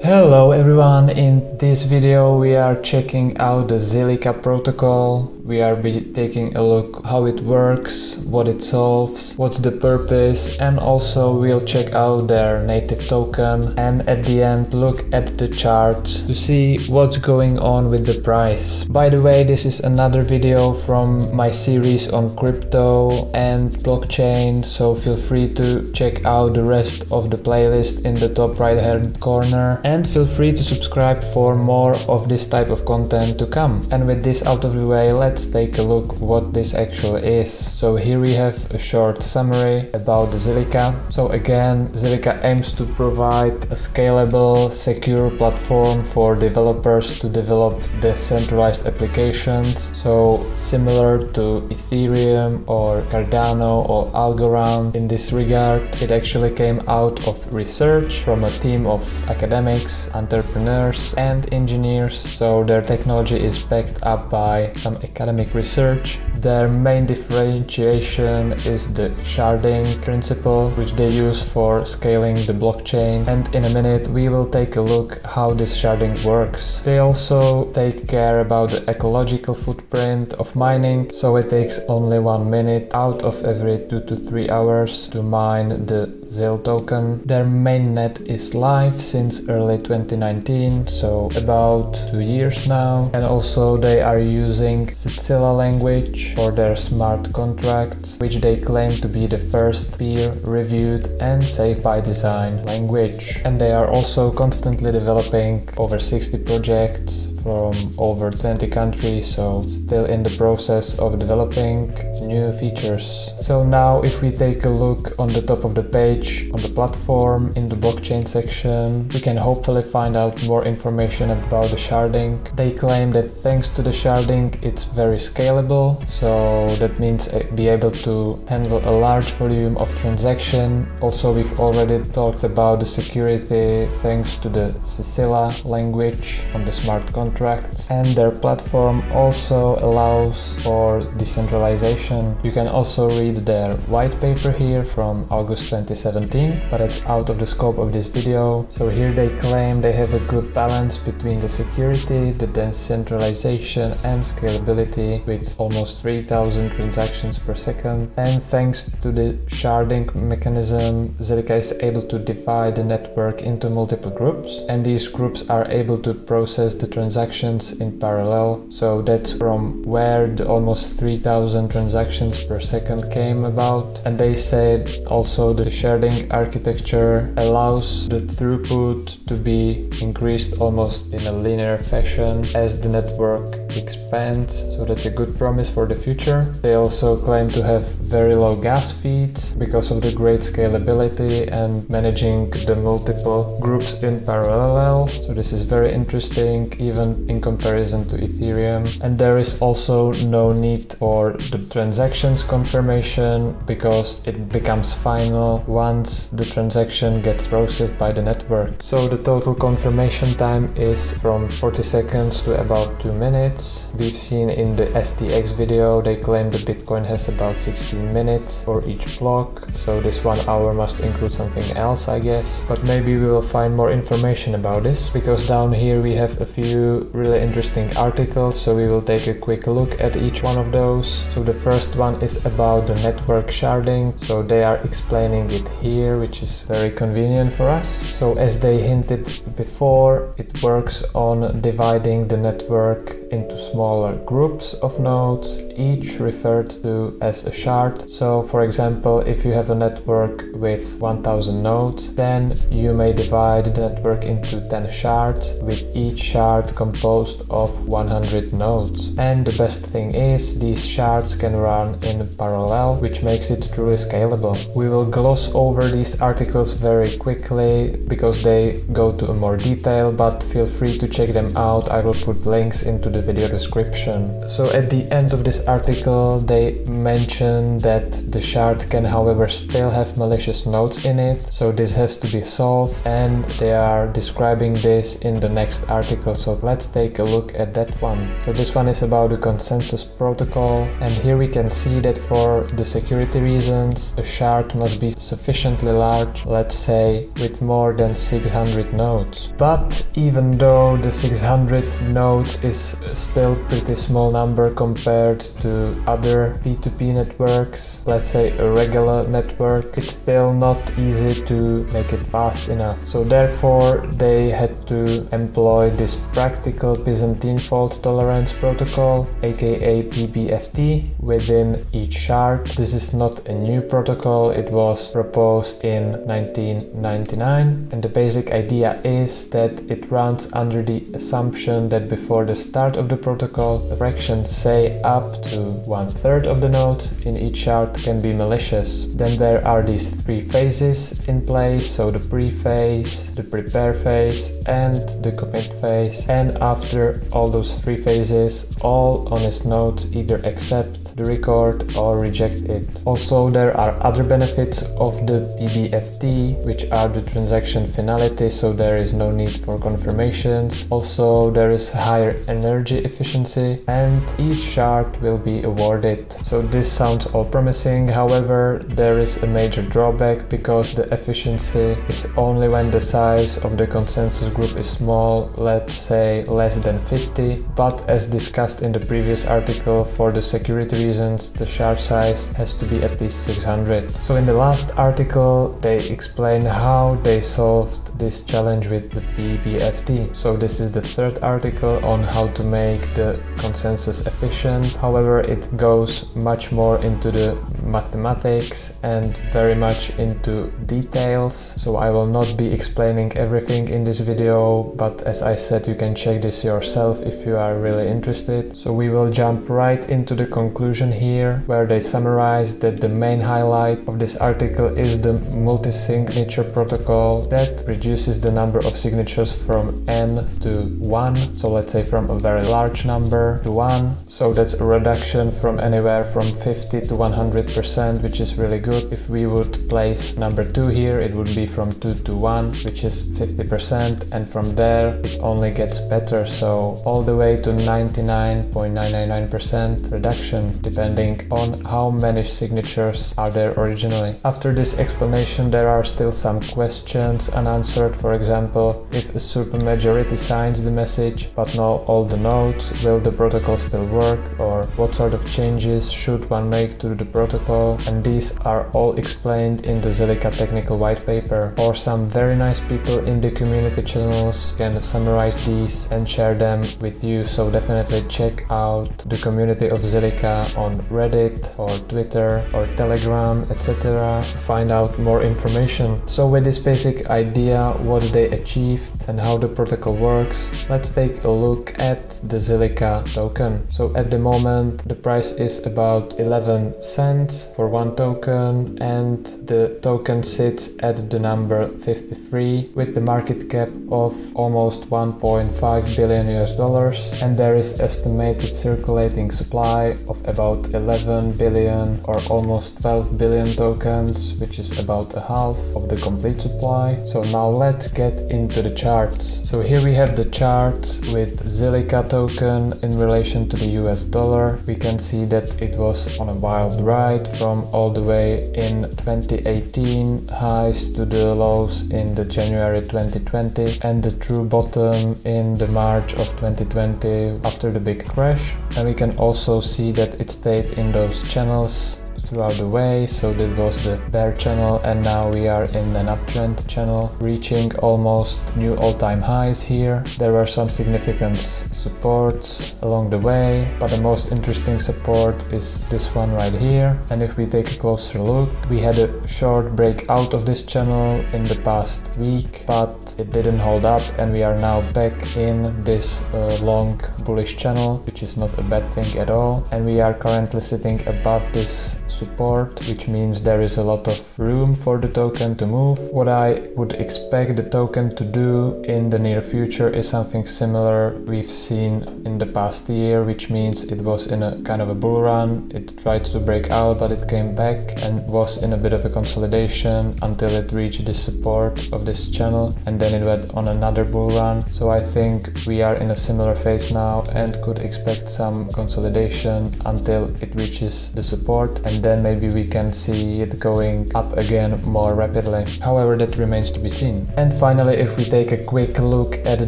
Hello everyone, in this video we are checking out the Zilliqa protocol. We are taking a look how it works, what it solves, what's the purpose, and also we'll check out their native token and at the end look at the charts to see what's going on with the price. By the way, this is another video from my series on crypto and blockchain, so feel free to check out the rest of the playlist in the top right hand corner. And feel free to subscribe for more of this type of content to come. And with this out of the way, let's take a look what this actually is. So here we have a short summary about the Zilliqa. So again, Zilliqa aims to provide a scalable, secure platform for developers to develop decentralized applications. So similar to Ethereum or Cardano or Algorand. In this regard, it actually came out of research from a team of academics, entrepreneurs and engineers, so their technology is backed up by some academic research. Their main differentiation is the sharding principle, which they use for scaling the blockchain, and in a minute we will take a look how this sharding works. They also take care about the ecological footprint of mining, so it takes only 1 minute out of every 2 to 3 hours to mine the ZIL token. Their mainnet is live since early 2019, so about 2 years now, and also they are using Silica language for their smart contracts, which they claim to be the first peer-reviewed and safe by design language. And they are also constantly developing over 60 projects from over 20 countries, so still in the process of developing new features. So now if we take a look on the top of the page on the platform in the blockchain section, we can hopefully find out more information about the sharding. They claim that thanks to the sharding it's very scalable, so that means be able to handle a large volume of transaction. Also, we've already talked about the security thanks to the Silica language on the smart contracts, and their platform also allows for decentralization. You can also read their white paper here from August 2017, but it's out of the scope of this video. So here they claim they have a good balance between the security, the decentralization and scalability with almost 3000 transactions per second. And thanks to the sharding mechanism, Zilliqa is able to divide the network into multiple groups, and these groups are able to process the transactions in parallel. So that's from where the almost 3000 transactions per second came about. And they said also the sharding architecture allows the throughput to be increased almost in a linear fashion as the network expands, so that's a good promise for the future. They also claim to have very low gas fees because of the great scalability and managing the multiple groups in parallel, so this is very interesting even in comparison to Ethereum. And there is also no need for the transactions confirmation because it becomes final once the transaction gets processed by the network. So the total confirmation time is from 40 seconds to about 2 minutes. We've seen in the STX video they claim the Bitcoin has about 16 minutes for each block, so this 1 hour must include something else, I guess. But maybe we will find more information about this, because down here we have a few really interesting articles, so we will take a quick look at each one of those. So the first one is about the network sharding, so they are explaining it here, which is very convenient for us. So as they hinted before, it works on dividing the network into smaller groups of nodes, each referred to as a shard. So for example, if you have a network with 1000 nodes, then you may divide the network into 10 shards, with each shard composed of 100 nodes. And the best thing is these shards can run in parallel, which makes it truly scalable. We will gloss over these articles very quickly because they go to a more detail, but feel free to check them out. I will put links into the video video description. So at the end of this article they mention that the shard can however still have malicious nodes in it, so this has to be solved, and they are describing this in the next article, so let's take a look at that one. So this one is about the consensus protocol, and here we can see that for the security reasons a shard must be sufficiently large, let's say with more than 600 nodes. But even though the 600 nodes is still pretty small number compared to other P2P networks, let's say a regular network, it's still not easy to make it fast enough. So therefore they had to employ this practical Byzantine fault tolerance protocol, aka PBFT, within each shard. This is not a new protocol, it was proposed in 1999, and the basic idea is that it runs under the assumption that before the start of the protocol, the fractions say up to 1/3 of the nodes in each shard can be malicious. Then there are these three phases in place, so the pre-phase, the prepare phase and the commit phase, and after all those three phases, all honest nodes either accept the record or reject it. Also, there are other benefits of the PBFT, which are the transaction finality, so there is no need for confirmations. Also, there is higher energy efficiency, and each shard will be awarded. So this sounds all promising, however, there is a major drawback because the efficiency is only when the size of the consensus group is small, let's say less than 50, but as discussed in the previous article, for the security reasons the shard size has to be at least 600. So in the last article they explain how they solved this challenge with the PBFT. So this is the third article on how to make the consensus efficient. However, it goes much more into the mathematics and very much into details. So I will not be explaining everything in this video, but as I said, you can check this yourself if you are really interested. So we will jump right into the conclusion here, where they summarize that the main highlight of this article is the multi-signature protocol that reduces the number of signatures from n to 1, so let's say from a very large number to 1, so that's a reduction from anywhere from 50 to 100%, which is really good. If we would place number 2 here, it would be from 2 to 1, which is 50%, and from there it only gets better, so all the way to 99.999% reduction, depending on how many signatures are there originally. After this explanation, there are still some questions unanswered. For example, if a supermajority signs the message but not all the nodes, will the protocol still work, or what sort of changes should one make to the protocol? And these are all explained in the Zilliqa technical white paper, or some very nice people in the community channels can summarize these and share them with you, so definitely check out the community of Zilliqa on Reddit or Twitter or Telegram, etc. to find out more information. So with this basic idea what they achieved and how the protocol works, let's take a look at the Silica token. So at the moment the price is about 11 cents for one token, and the token sits at the number 53 with the market cap of almost 1.5 billion US dollars, and there is estimated circulating supply of about 11 billion or almost 12 billion tokens, which is about a half of the complete supply. So now let's get into the charts. So here we have the charts with Zilliqa token in relation to the US dollar. We can see that it was on a wild ride from all the way in 2018 highs to the lows in the January 2020 and the true bottom in the March of 2020 after the big crash. And we can also see that it stayed in those channels throughout the way, so that was the bear channel, and now we are in an uptrend channel, reaching almost new all-time highs here. There were some significant supports along the way, but the most interesting support is this one right here. And if we take a closer look, we had a short break out of this channel in the past week, but it didn't hold up, and we are now back in this long bullish channel, which is not a bad thing at all. And we are currently sitting above this support, which means there is a lot of room for the token to move. What I would expect the token to do in the near future is something similar we've seen in the past year, which means it was in a kind of a bull run. It tried to break out, but it came back and was in a bit of a consolidation until it reached the support of this channel, and then it went on another bull run. So I think we are in a similar phase now and could expect some consolidation until it reaches the support, and then maybe we can see it going up again more rapidly. However, that remains to be seen. And finally, if we take a quick look at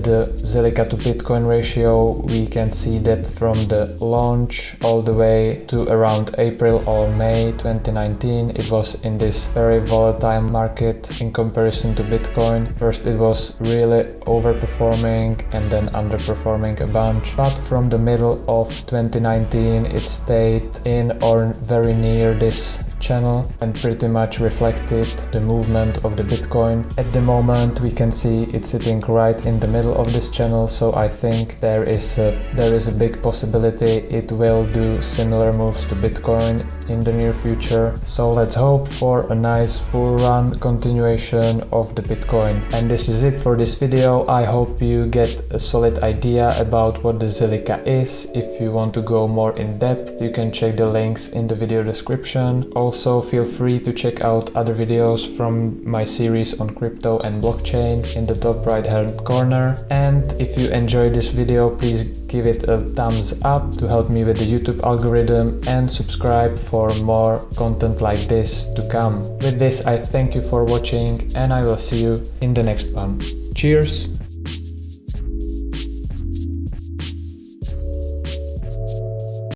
the Zilliqa to Bitcoin ratio, we can see that from the launch all the way to around April or May 2019, it was in this very volatile market in comparison to Bitcoin. First it was really overperforming and then underperforming a bunch, but from the middle of 2019 it stayed in or very near this channel and pretty much reflected the movement of the Bitcoin. At the moment we can see it's sitting right in the middle of this channel, so I think there is a big possibility it will do similar moves to Bitcoin in the near future. So let's hope for a nice bull run continuation of the Bitcoin. And this is it for this video. I hope you get a solid idea about what the Zilliqa is. If you want to go more in depth, you can check the links in the video description. Also, feel free to check out other videos from my series on crypto and blockchain in the top right hand corner. And if you enjoyed this video, please give it a thumbs up to help me with the YouTube algorithm, and subscribe for more content like this to come. With this, I thank you for watching and I will see you in the next one. Cheers!